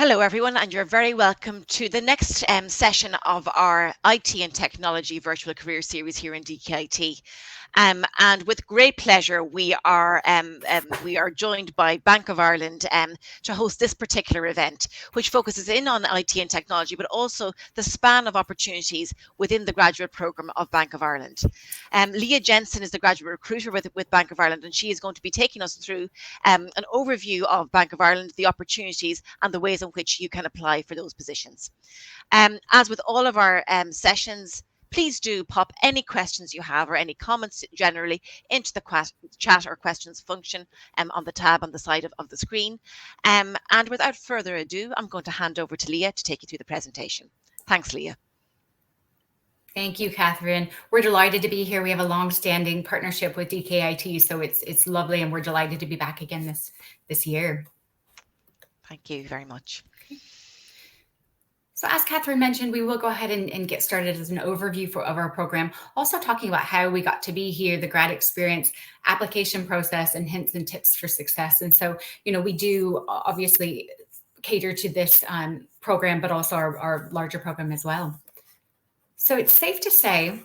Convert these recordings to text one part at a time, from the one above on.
Hello, everyone, and you're very welcome to the next session of our IT and Technology Virtual Career Series here in DKIT. And with great pleasure, we are joined by Bank of Ireland to host this particular event, which focuses in on IT and technology, but also the span of opportunities within the graduate programme of Bank of Ireland. Leah Jensen is the graduate recruiter with Bank of Ireland, and she is going to be taking us through an overview of Bank of Ireland, the opportunities and the ways in which you can apply for those positions. As with all of our sessions, please do pop any questions you have or any comments generally into the chat or questions function on the tab on the side of the screen. And without further ado, I'm going to hand over to Leah to take you through the presentation. Thanks, Leah. Thank you, Catherine. We're delighted to be here. We have a long-standing partnership with DKIT, so it's lovely, and we're delighted to be back again this year. Thank you very much. So as Catherine mentioned, we will go ahead and get started as an overview of our program, also talking about how we got to be here, the grad experience, application process, and hints and tips for success. And so, we do obviously cater to this program, but also our larger program as well. So it's safe to say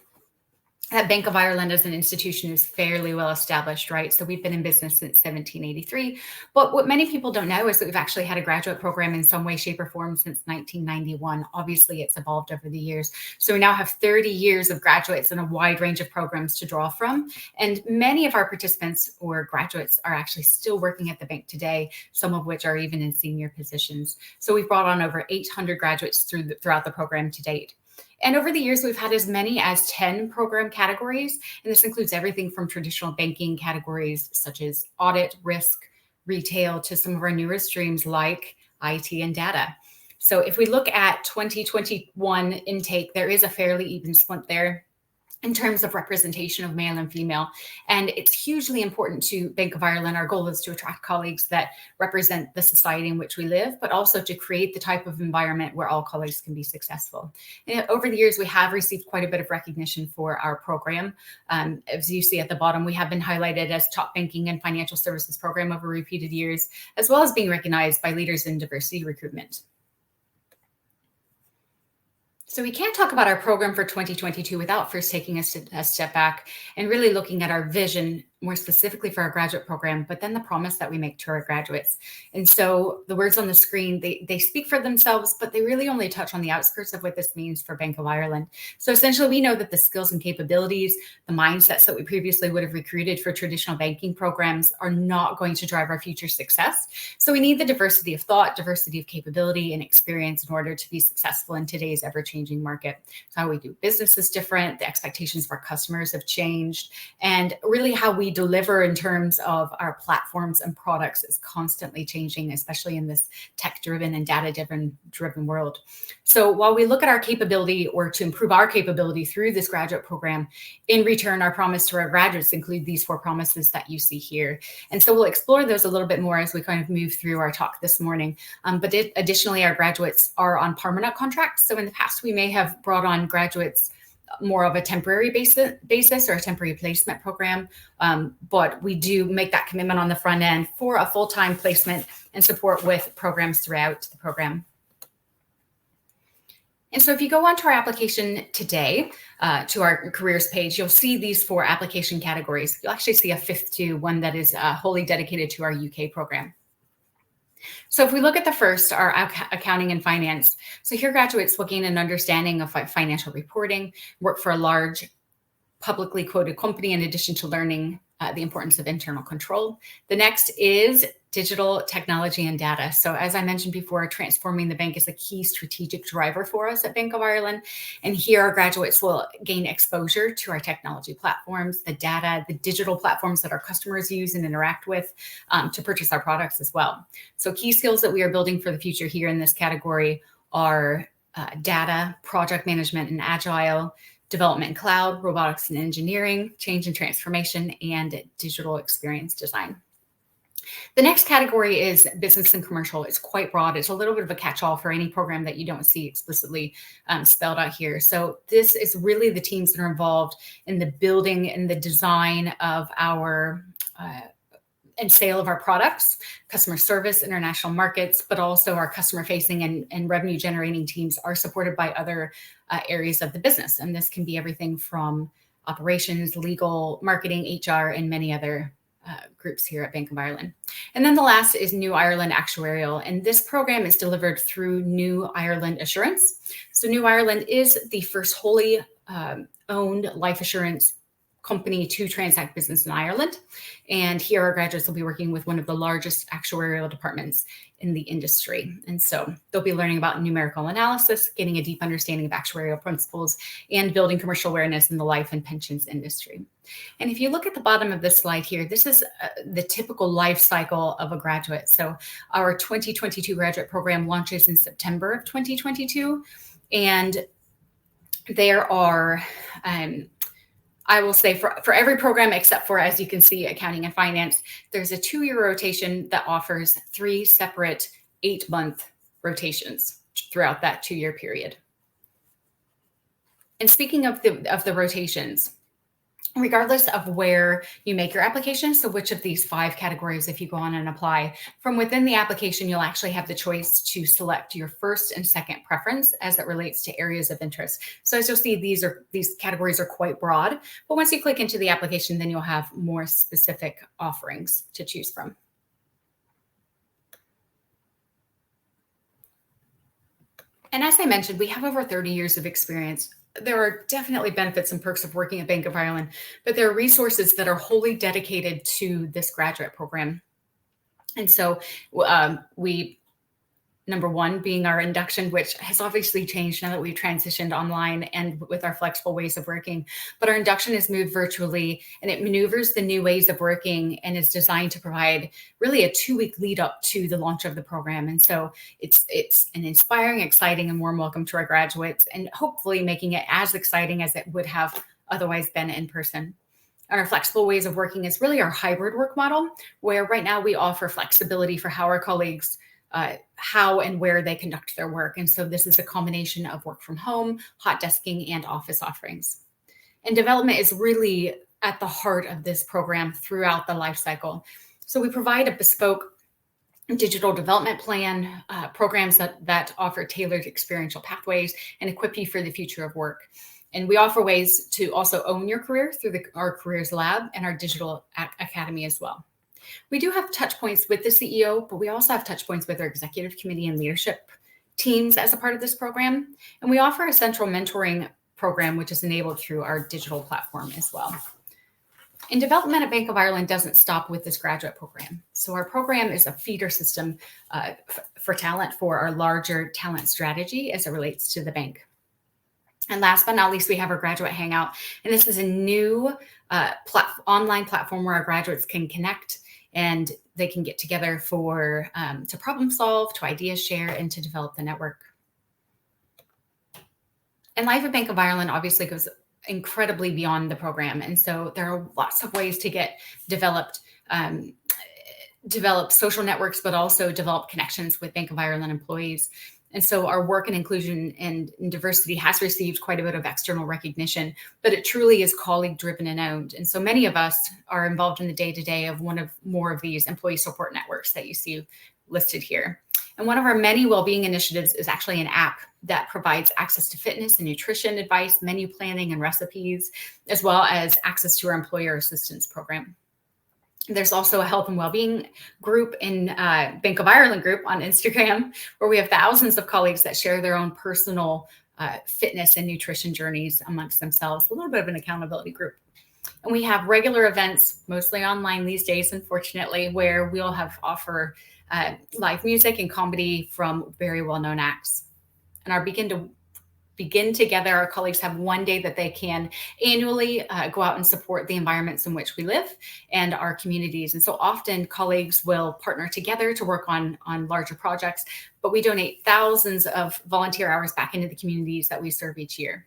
that Bank of Ireland as an institution is fairly well established, right? So we've been in business since 1783. But what many people don't know is that we've actually had a graduate program in some way, shape, or form since 1991. Obviously, it's evolved over the years. So we now have 30 years of graduates and a wide range of programs to draw from. And many of our participants or graduates are actually still working at the bank today, some of which are even in senior positions. So we've brought on over 800 graduates throughout the program to date. And over the years, we've had as many as 10 program categories, and this includes everything from traditional banking categories such as audit, risk, retail, to some of our newer streams like IT and data. So if we look at 2021 intake, there is a fairly even split there in terms of representation of male and female. And it's hugely important to Bank of Ireland. Our goal is to attract colleagues that represent the society in which we live, but also to create the type of environment where all colleagues can be successful. And over the years, we have received quite a bit of recognition for our program. As you see at the bottom, we have been highlighted as top banking and financial services program over repeated years, as well as being recognized by leaders in diversity recruitment. So we can't talk about our program for 2022 without first taking a step back and really looking at our vision, more specifically for our graduate program, but then the promise that we make to our graduates. And so the words on the screen, they speak for themselves, but they really only touch on the outskirts of what this means for Bank of Ireland. So essentially, we know that the skills and capabilities, the mindsets that we previously would have recruited for traditional banking programs are not going to drive our future success. So we need the diversity of thought, diversity of capability, and experience in order to be successful in today's ever-changing market. So how we do business is different, the expectations of our customers have changed, and really how we deliver in terms of our platforms and products is constantly changing, especially in this tech-driven and data-driven world. So while we look at our capability or to improve our capability through this graduate program, in return, our promise to our graduates include these 4 promises that you see here. And so we'll explore those a little bit more as we kind of move through our talk this morning. But additionally, our graduates are on permanent contracts. So in the past, we may have brought on graduates more of a temporary basis or a temporary placement program. But we do make that commitment on the front end for a full-time placement and support with programs throughout the program. And so if you go onto our application today, to our careers page, you'll see these 4 application categories. You'll actually see a 5th too, one that is wholly dedicated to our UK program. So if we look at the first, our accounting and finance. So here graduates will gain an understanding of financial reporting, work for a large publicly quoted company in addition to learning the importance of internal control. The next is digital technology and data. So as I mentioned before, transforming the bank is a key strategic driver for us at Bank of Ireland. And here our graduates will gain exposure to our technology platforms, the data, the digital platforms that our customers use and interact with to purchase our products as well. So key skills that we are building for the future here in this category are data, project management and agile, development in cloud, robotics and engineering, change and transformation, and digital experience design. The next category is business and commercial. It's quite broad. It's a little bit of a catch-all for any program that you don't see explicitly spelled out here. So this is really the teams that are involved in the building and the design of our and sale of our products, customer service, international markets, but also our customer facing and revenue generating teams are supported by other areas of the business. And this can be everything from operations, legal, marketing, HR, and many other groups here at Bank of Ireland. And then the last is New Ireland Actuarial. And this program is delivered through New Ireland Assurance. So New Ireland is the first wholly owned life assurance company to transact business in Ireland. And here our graduates will be working with one of the largest actuarial departments in the industry. And so they'll be learning about numerical analysis, getting a deep understanding of actuarial principles, and building commercial awareness in the life and pensions industry. And if you look at the bottom of this slide here, this is the typical life cycle of a graduate. So our 2022 graduate program launches in September of 2022. And there are, I will say for every program except for, as you can see, accounting and finance, there's a 2-year rotation that offers 3 separate 8-month rotations throughout that 2-year period. And speaking of the rotations, regardless of where you make your application, so which of these 5 categories, if you go on and apply, from within the application, you'll actually have the choice to select your first and second preference as it relates to areas of interest. So as you'll see, these categories are quite broad, but once you click into the application, then you'll have more specific offerings to choose from. And as I mentioned, we have over 30 years of experience. There are definitely benefits and perks of working at Bank of Ireland, but there are resources that are wholly dedicated to this graduate program. And so number one being our induction, which has obviously changed now that we've transitioned online and with our flexible ways of working. But our induction is moved virtually, and it maneuvers the new ways of working and is designed to provide really a 2-week lead up to the launch of the program. And so it's an inspiring, exciting, and warm welcome to our graduates, and hopefully making it as exciting as it would have otherwise been in person. Our flexible ways of working is really our hybrid work model, where right now we offer flexibility for how our colleagues how and where they conduct their work. And so this is a combination of work from home, hot desking, and office offerings. And development is really at the heart of this program throughout the life cycle. So we provide a bespoke digital development plan, programs that offer tailored experiential pathways and equip you for the future of work. And we offer ways to also own your career through our Careers Lab and our Digital Academy as well. We do have touch points with the CEO, but we also have touch points with our executive committee and leadership teams as a part of this program. And we offer a central mentoring program, which is enabled through our digital platform as well. And development at Bank of Ireland doesn't stop with this graduate program. So our program is a feeder system for talent for our larger talent strategy as it relates to the bank. And last but not least, we have our graduate Hangout. And this is a new online platform where our graduates can connect and they can get together to problem solve, to idea share, and to develop the network. And life at Bank of Ireland obviously goes incredibly beyond the program. And so there are lots of ways to get develop social networks, but also develop connections with Bank of Ireland employees. And so our work in inclusion and diversity has received quite a bit of external recognition, but it truly is colleague driven and owned. And so many of us are involved in the day-to-day of more of these employee support networks that you see listed here. And one of our many well-being initiatives is actually an app that provides access to fitness and nutrition advice, menu planning and recipes, as well as access to our employer assistance program. There's also a health and well-being group in Bank of Ireland group on Instagram, where we have thousands of colleagues that share their own personal fitness and nutrition journeys amongst themselves, a little bit of an accountability group. And we have regular events, mostly online these days, unfortunately, where we'll offer live music and comedy from very well-known acts. And our begin together, our colleagues have one day that they can annually go out and support the environments in which we live and our communities. And so often colleagues will partner together to work on larger projects, but we donate thousands of volunteer hours back into the communities that we serve each year.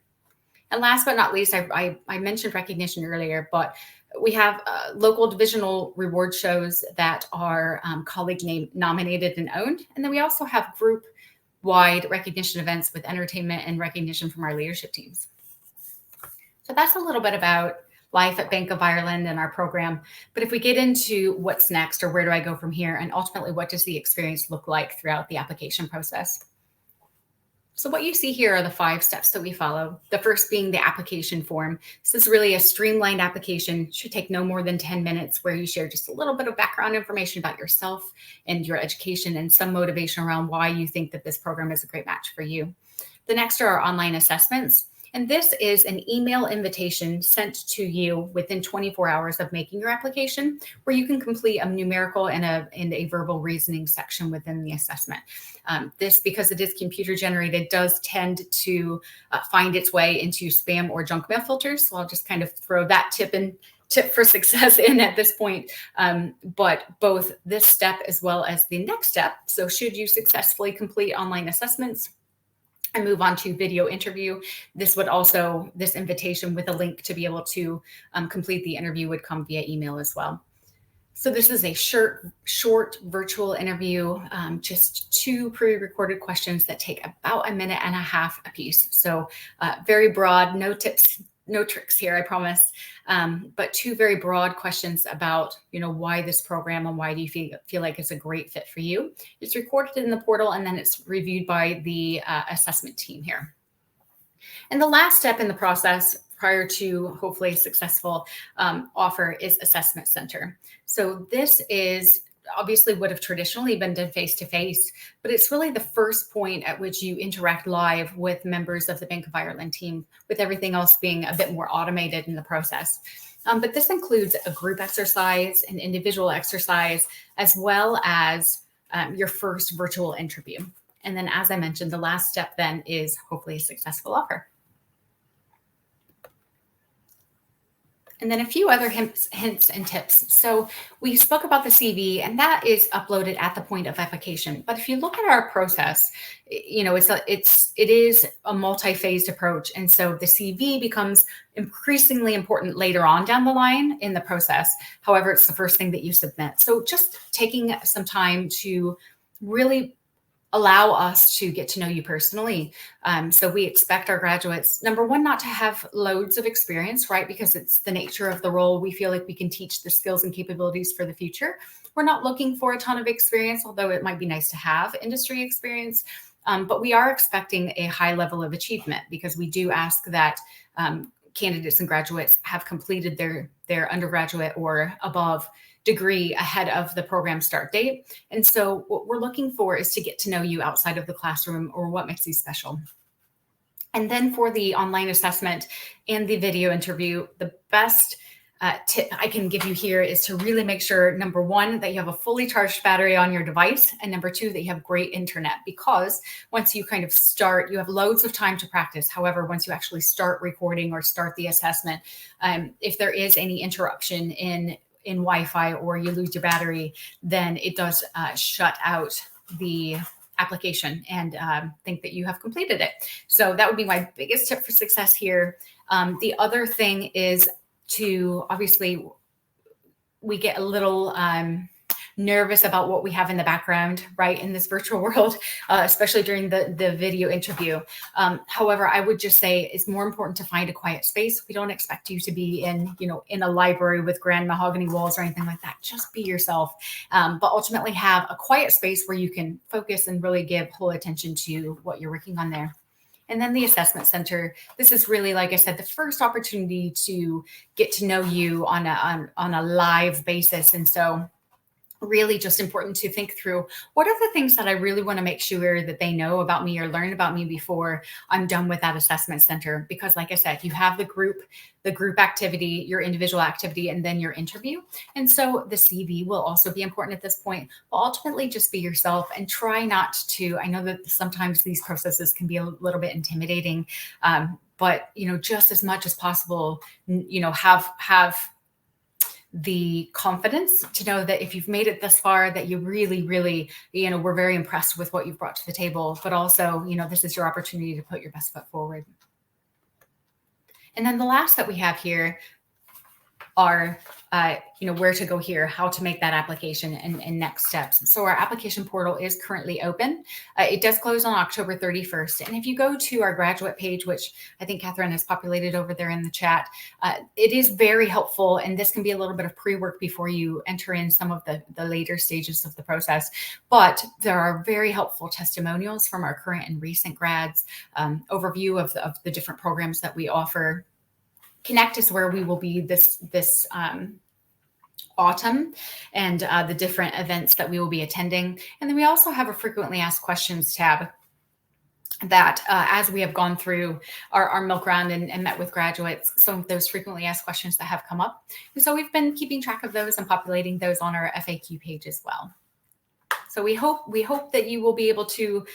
And last but not least, I mentioned recognition earlier, but we have local divisional reward shows that are colleague nominated and owned. And then we also have group-wide recognition events with entertainment and recognition from our leadership teams. So that's a little bit about life at Bank of Ireland and our program. But if we get into what's next, or where do I go from here, and ultimately what does the experience look like throughout the application process? So what you see here are the 5 steps that we follow. The first being the application form. This is really a streamlined application. It should take no more than 10 minutes, where you share just a little bit of background information about yourself and your education and some motivation around why you think that this program is a great match for you. The next are our online assessments. And this is an email invitation sent to you within 24 hours of making your application, where you can complete a numerical and a verbal reasoning section within the assessment. This, because it is computer generated, does tend to find its way into spam or junk mail filters. So I'll just kind of throw that tip for success in at this point. But both this step as well as the next step. So should you successfully complete online assessments and move on to video interview, this invitation with a link to be able to complete the interview would come via email as well. So this is a short virtual interview, just 2 pre-recorded questions that take about 1.5 minutes a piece. So very broad, no tips, no tricks here, I promise. But 2 very broad questions about, why this program and why do you feel like it's a great fit for you. It's recorded in the portal, and then it's reviewed by the assessment team here. And the last step in the process prior to hopefully a successful offer is assessment center. So this is obviously would have traditionally been done face-to-face, but it's really the first point at which you interact live with members of the Bank of Ireland team, with everything else being a bit more automated in the process. But this includes a group exercise, an individual exercise, as well as your first virtual interview. And then, as I mentioned, the last step then is hopefully a successful offer. And then a few other hints and tips. So we spoke about the CV, and that is uploaded at the point of application. But if you look at our process, it is a multi-phased approach. And so the CV becomes increasingly important later on down the line in the process. However, it's the first thing that you submit. So just taking some time to really allow us to get to know you personally. So we expect our graduates, number one, not to have loads of experience, right? Because it's the nature of the role. We feel like we can teach the skills and capabilities for the future. We're not looking for a ton of experience, although it might be nice to have industry experience. But we are expecting a high level of achievement, because we do ask that candidates and graduates have completed their undergraduate or above degree ahead of the program start date. And so what we're looking for is to get to know you outside of the classroom, or what makes you special. And then for the online assessment and the video interview, the best tip I can give you here is to really make sure, number one, that you have a fully charged battery on your device, and number two, that you have great internet, because once you kind of start, you have loads of time to practice. However, once you actually start recording or start the assessment, if there is any interruption in Wi-Fi, or you lose your battery, then it does shut out the application and think that you have completed it. So that would be my biggest tip for success here. The other thing is to, obviously, we get a little nervous about what we have in the background, right, in this virtual world, especially during the video interview. However, I would just say it's more important to find a quiet space. We don't expect you to be in a library with grand mahogany walls or anything like that. Just be yourself, but ultimately have a quiet space where you can focus and really give whole attention to what you're working on there. And then the assessment center. This is really, like I said, the first opportunity to get to know you on a live basis. And so really just important to think through, what are the things that I really want to make sure that they know about me or learn about me before I'm done with that assessment center? Because like I said, you have the group activity, your individual activity, and then your interview. And so the CV will also be important at this point. But ultimately, just be yourself and try not to, I know that sometimes these processes can be a little bit intimidating, but just as much as possible, have the confidence to know that if you've made it this far, that you really, really, we're very impressed with what you've brought to the table, but also, this is your opportunity to put your best foot forward. And then the last that we have here are where to go here, how to make that application, and next steps. So our application portal is currently open. It does close on October 31st. And if you go to our graduate page, which I think Catherine has populated over there in the chat, it is very helpful. And this can be a little bit of pre-work before you enter in some of the later stages of the process. But there are very helpful testimonials from our current and recent grads, overview of the different programs that we offer. Connect is where we will be this autumn, and the different events that we will be attending. And then we also have a frequently asked questions tab that as we have gone through our milk round and met with graduates, some of those frequently asked questions that have come up. And so we've been keeping track of those and populating those on our FAQ page as well. So we hope that you will be able to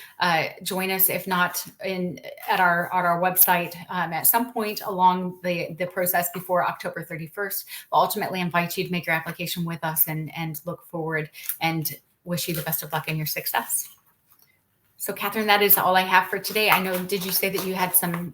join us, if not at our website at some point along the process before October 31st. But ultimately invite you to make your application with us and look forward and wish you the best of luck in your success. So Catherine, that is all I have for today. I know, did you say that you had some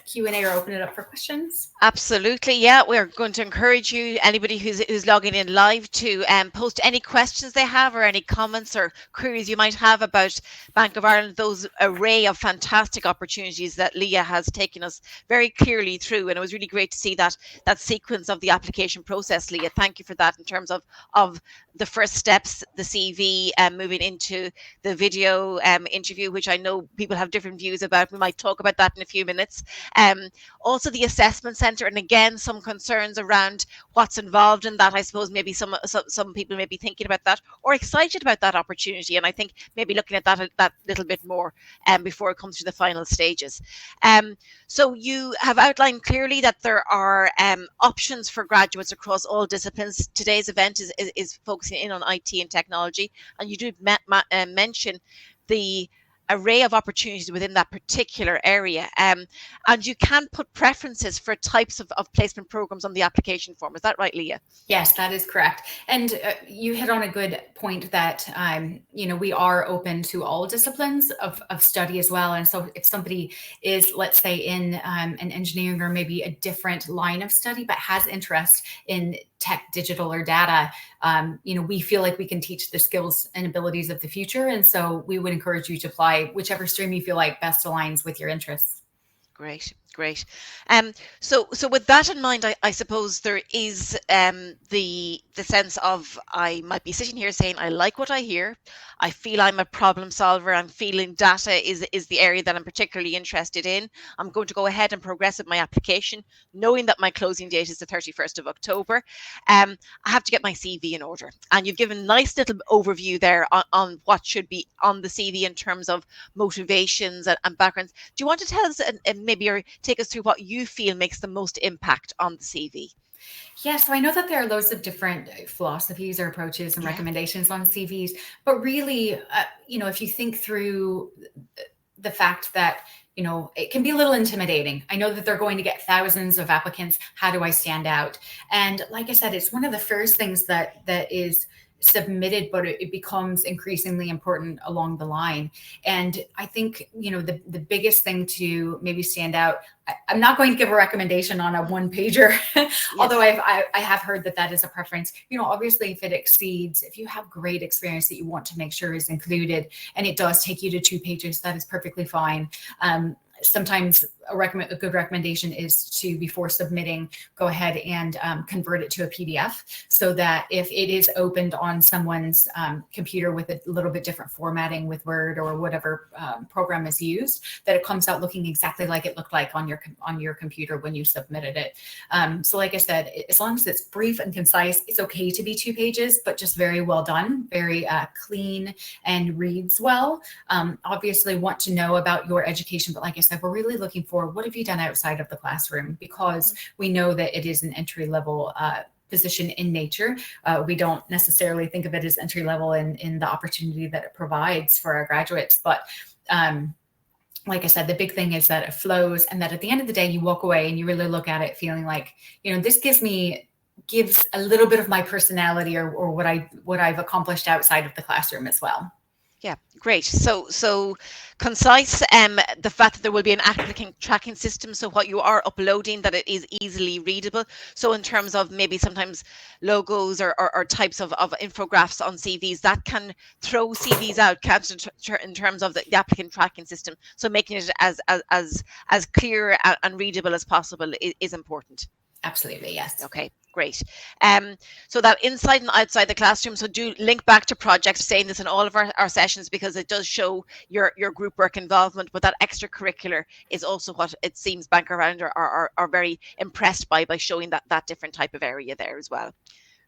Q&A or open it up for questions? Absolutely, yeah. We're going to encourage you, anybody who's logging in live, to post any questions they have or any comments or queries you might have about Bank of Ireland, those array of fantastic opportunities that Leah has taken us very clearly through. And it was really great to see that sequence of the application process, Leah. Thank you for that, in terms of the first steps, the CV, moving into the video interview, which I know people have different views about. We might talk about that in a few minutes. Also the assessment centre, and again, some concerns around what's involved in that. I suppose maybe some people may be thinking about that or excited about that opportunity, and I think maybe looking at that little bit more before it comes to the final stages. So you have outlined clearly that there are options for graduates across all disciplines. Today's event is focusing in on IT and technology, and you did mention the array of opportunities within that particular area, and you can put preferences for types of placement programs on the application form. Is that right, Leah? Yes, that is correct. And you hit on a good point that we are open to all disciplines of study as well. And so if somebody is, let's say, in an engineering or maybe a different line of study but has interest in tech, digital, or data, we feel like we can teach the skills and abilities of the future. And so we would encourage you to apply whichever stream you feel like best aligns with your interests. Great. So with that in mind, I suppose there is the sense of, I might be sitting here saying, I like what I hear. I feel I'm a problem solver. I'm feeling data is the area that I'm particularly interested in. I'm going to go ahead and progress with my application, knowing that my closing date is the 31st of October. I have to get my CV in order. And you've given a nice little overview there on what should be on the CV in terms of motivations and backgrounds. Do you want to tell us and maybe take us through what you feel makes the most impact on the CV? Yeah, so I know that there are loads of different philosophies or approaches and recommendations on CVs, but really, if you think through the fact that, it can be a little intimidating. I know that they're going to get thousands of applicants. How do I stand out? And like I said, it's one of the first things that is submitted, but it becomes increasingly important along the line. And I think, the biggest thing to maybe stand out, I'm not going to give a recommendation on a one pager, although I have heard that is a preference. Obviously, if you have great experience that you want to make sure is included, and it does take you to 2 pages, that is perfectly fine. Sometimes a good recommendation is to, before submitting, go ahead and convert it to a PDF, so that if it is opened on someone's computer with a little bit different formatting with Word or whatever program is used, that it comes out looking exactly like it looked like on your computer when you submitted it. So like I said, as long as it's brief and concise, it's okay to be 2 pages, but just very well done, very clean and reads well. Obviously want to know about your education, but like I said, we're really looking for, what have you done outside of the classroom? Because we know that it is an entry level position in nature. We don't necessarily think of it as entry level in the opportunity that it provides for our graduates. But like I said, the big thing is that it flows, and that at the end of the day, you walk away and you really look at it feeling like, this gives a little bit of my personality or what I've accomplished outside of the classroom as well. Yeah, great. So concise. The fact that there will be an applicant tracking system, so what you are uploading, that it is easily readable. So in terms of maybe sometimes logos or types of infographics on CVs, that can throw CVs out, can't it, in terms of the applicant tracking system. So making it as clear and readable as possible is important. Absolutely, yes. Okay, great. Um, so that inside and outside the classroom. So do link back to projects, saying this in all of our sessions, because it does show your group work involvement. But that extracurricular is also what it seems Bank Around are very impressed by showing that different type of area there as well.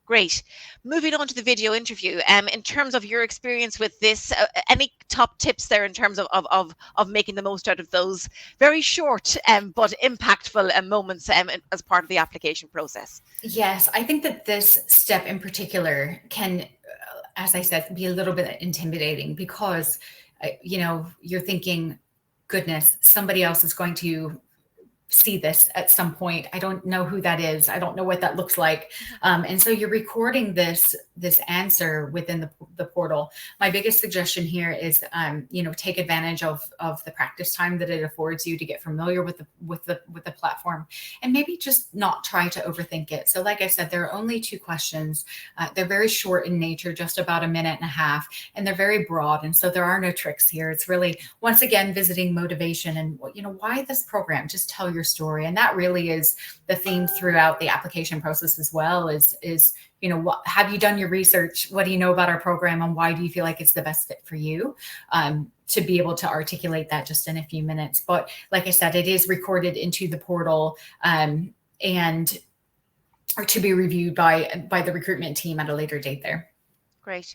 Great. Moving on to the video interview. In terms of your experience with this, any top tips there in terms of making the most out of those very short but impactful moments as part of the application process? Yes, I think that this step in particular can, as I said, be a little bit intimidating because, you're thinking, goodness, somebody else is going to see this at some point. I don't know who that is. I don't know what that looks like. And so you're recording this answer within the portal. My biggest suggestion here is, take advantage of the practice time that it affords you to get familiar with the platform, and maybe just not try to overthink it. So like I said, there are only 2 questions. They're very short in nature, just about a minute and a half, and they're very broad. And so there are no tricks here. It's really, once again, visiting motivation and, why this program. Just tell your story. And that really is the theme throughout the application process as well, is what have you done your research? What do you know about our program, and why do you feel like it's the best fit for you? To be able to articulate that just in a few minutes. But like I said, it is recorded into the portal, or to be reviewed by the recruitment team at a later date there. Great.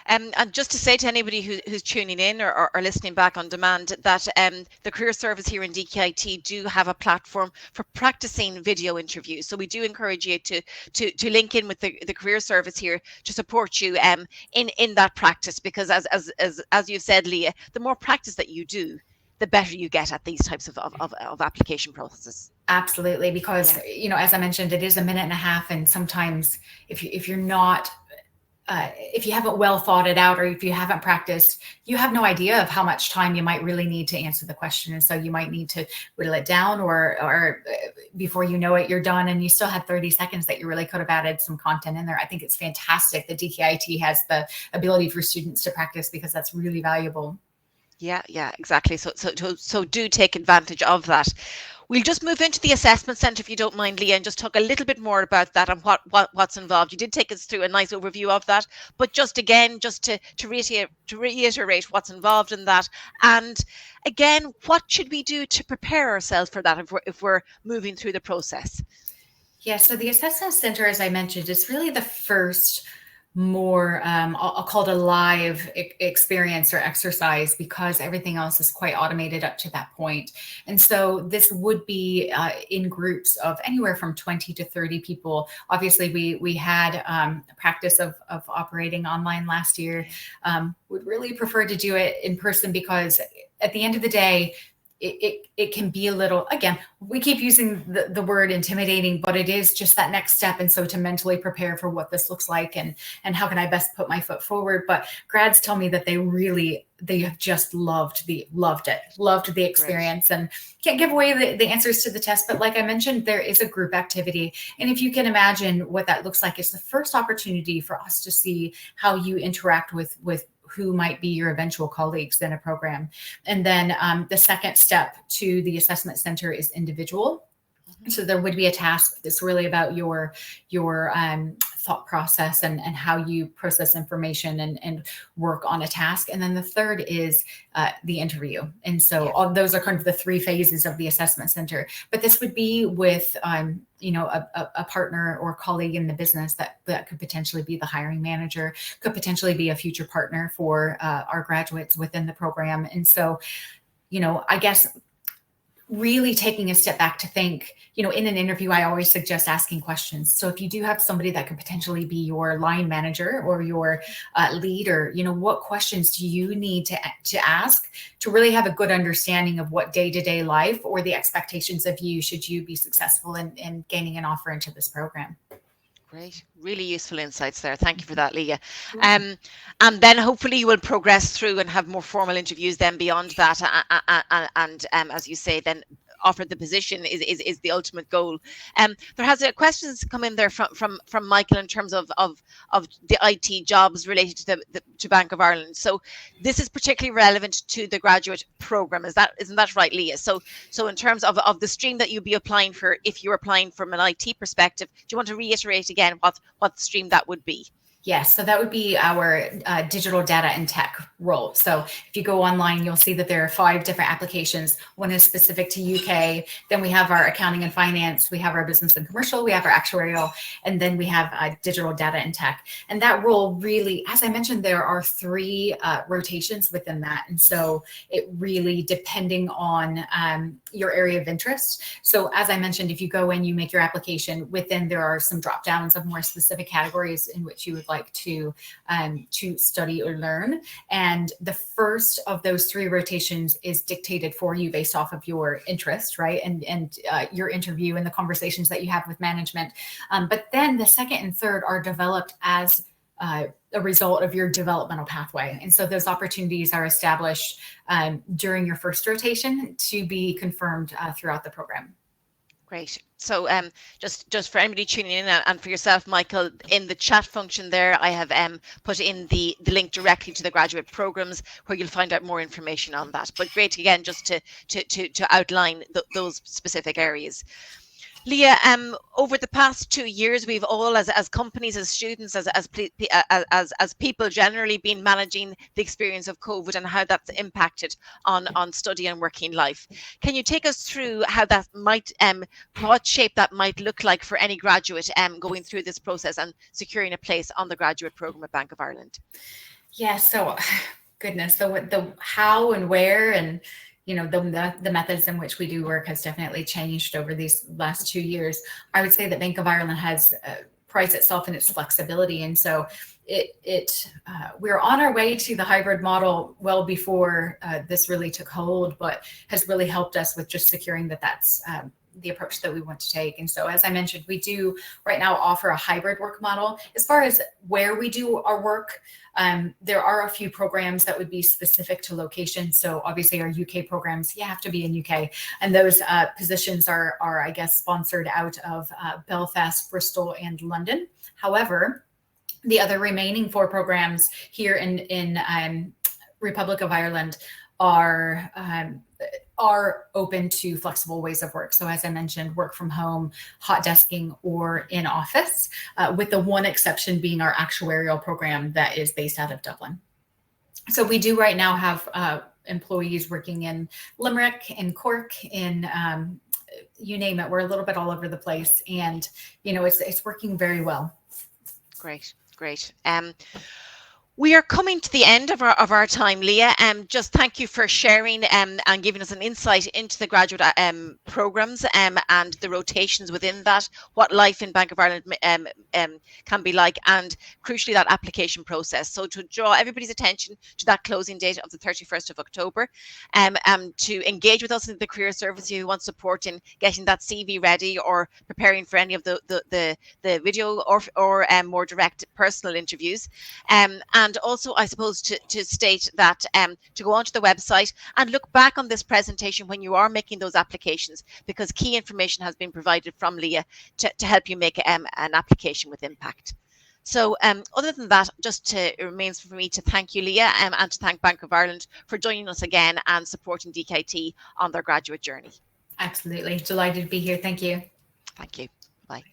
And just to say to anybody who's tuning in or listening back on demand, that the Career Service here in DKIT do have a platform for practicing video interviews. So we do encourage you to link in with the Career Service here to support you in that practice, because as you've said, Leah, the more practice that you do, the better you get at these types of application processes. Absolutely, because as I mentioned, it is a minute and a half, and sometimes if you're not if you haven't well thought it out, or if you haven't practiced, you have no idea of how much time you might really need to answer the question. And so you might need to whittle it down, or before you know it, you're done, and you still had 30 seconds that you really could have added some content in there. I think it's fantastic that DKIT has the ability for students to practice, because that's really valuable. Yeah, exactly. So do take advantage of that. We'll just move into the assessment centre, if you don't mind, Leah, and just talk a little bit more about that and what's involved. You did take us through a nice overview of that, but just to reiterate what's involved in that, and again, what should we do to prepare ourselves for that if we're moving through the process? Yeah, so the assessment centre, as I mentioned, is really the first more I'll call it a live experience or exercise, because everything else is quite automated up to that point. And so this would be in groups of anywhere from 20 to 30 people. Obviously, we had a practice of operating online last year. Would really prefer to do it in person, because at the end of the day, it can be a little, again, we keep using the word intimidating, but it is just that next step. And so to mentally prepare for what this looks like, and how can I best put my foot forward. But grads tell me that they have just loved the experience. Great. And can't give away the answers to the test, but like I mentioned, there is a group activity. And if you can imagine what that looks like, it's the first opportunity for us to see how you interact with who might be your eventual colleagues in a program. And then the second step to the assessment center is individual. So there would be a task that's really about your thought process and how you process information and work on a task. And then the third is the interview. And so all those are kind of the 3 phases of the assessment center. But this would be with a partner or colleague in the business that could potentially be the hiring manager, could potentially be a future partner for our graduates within the program. And so, I guess really taking a step back to think, in an interview, I always suggest asking questions. So if you do have somebody that could potentially be your line manager or your leader, what questions do you need to ask to really have a good understanding of what day-to-day life or the expectations of you should you be successful in gaining an offer into this program? Great, really useful insights there. Thank you for that, Leah. And then hopefully you will progress through and have more formal interviews then beyond that. And as you say, then offer the position is the ultimate goal. There has questions come in there from Michael in terms of the IT jobs related to to Bank of Ireland. So this is particularly relevant to the graduate program. Isn't that right, Leah? So in terms of the stream that you'll be applying for, if you're applying from an IT perspective, do you want to reiterate again what stream that would be? Yes, so that would be our digital data and tech role. So if you go online, you'll see that there are 5 different applications. One is specific to UK. Then we have our accounting and finance. We have our business and commercial. We have our actuarial. And then we have digital data and tech. And that role really, as I mentioned, there are 3 rotations within that. And so it really depending on your area of interest. So as I mentioned, if you go in, you make your application, within there are some drop downs of more specific categories in which you would like to study or learn. And the first of those 3 rotations is dictated for you based off of your interest, right? And your interview and the conversations that you have with management. But then the second and third are developed as a result of your developmental pathway. And so those opportunities are established during your first rotation to be confirmed throughout the program. Great. So just for anybody tuning in and for yourself, Michael, in the chat function there, I have put in the link directly to the graduate programs where you'll find out more information on that. But great, again, just to outline those specific areas. Leah, over the past 2 years, we've all, as companies, as students, as people generally, been managing the experience of COVID and how that's impacted on study and working life. Can you take us through how that might, what shape that might look like for any graduate going through this process and securing a place on the graduate program at Bank of Ireland? Yeah. So, goodness, the how and where and the methods in which we do work has definitely changed over these last 2 years. I would say that Bank of Ireland has prides itself in its flexibility. And so we're on our way to the hybrid model well before this really took hold, but has really helped us with just securing that's the approach that we want to take. And so, as I mentioned, we do right now offer a hybrid work model. As far as where we do our work, there are a few programs that would be specific to location. So obviously our UK programs, you have to be in UK. And those positions are, I guess, sponsored out of Belfast, Bristol, and London. However, the other remaining 4 programs here in Republic of Ireland are open to flexible ways of work. So as I mentioned, work from home, hot desking, or in office, with the one exception being our actuarial program that is based out of Dublin. So we do right now have employees working in Limerick, in Cork, in you name it. We're a little bit all over the place, and it's working very well. Great. We are coming to the end of our time, Leah. Just thank you for sharing and giving us an insight into the graduate programs and the rotations within that, what life in Bank of Ireland can be like, and crucially that application process. So to draw everybody's attention to that closing date of the 31st of October, to engage with us in the career service if you want support in getting that CV ready or preparing for any of the video or more direct personal interviews. And also, I suppose, to state that to go onto the website and look back on this presentation when you are making those applications, because key information has been provided from Leah to help you make an application with impact. So other than that, it remains for me to thank you, Leah, and to thank Bank of Ireland for joining us again and supporting DKT on their graduate journey. Absolutely. Delighted to be here. Thank you. Thank you. Bye.